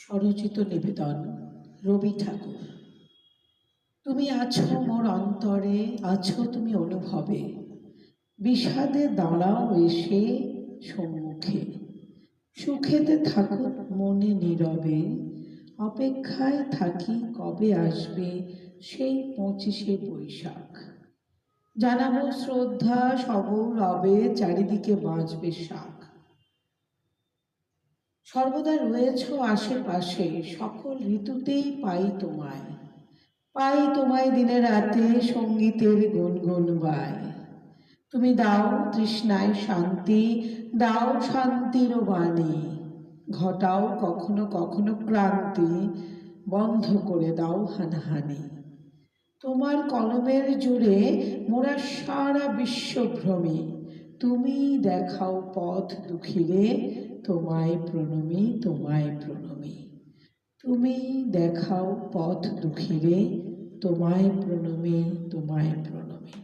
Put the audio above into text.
স্বরচিত নিবেদন রবি ঠাকুর। তুমি আছো মোর অন্তরে, আছো তুমি অনুভবে, বিষাদে দাঁড়াও এসে সম্মুখে, সুখেতে থাকুক মনে নীরবে, অপেক্ষায় থাকি কবে আসবে সেই 25শে বৈশাখ। জানাবো শ্রদ্ধা সগৌরবে, চারিদিকে বাজবে শাখ। সর্বদা রয়েছ আশেপাশে, সকল ঋতুতেই পাই তোমায়, পাই তোমায় দিনে রাতে সঙ্গীতের গুনগুন বায়। তুমি দাও তৃষ্ণায় শান্তি, দাও শান্তির বাণী, ঘটাও কখনো কখনো ক্লান্তি, বন্ধ করে দাও হানাহানি। তোমার কলমের জোরে মোরা সারা বিশ্বভ্রমী, তুমি দেখাও পথ দুঃখীরে, তোমায় প্রণমী তোমায় প্রণমী। তুমি দেখাও পথ দুঃখীরে, তোমায় প্রণমী তোমায় প্রণমী।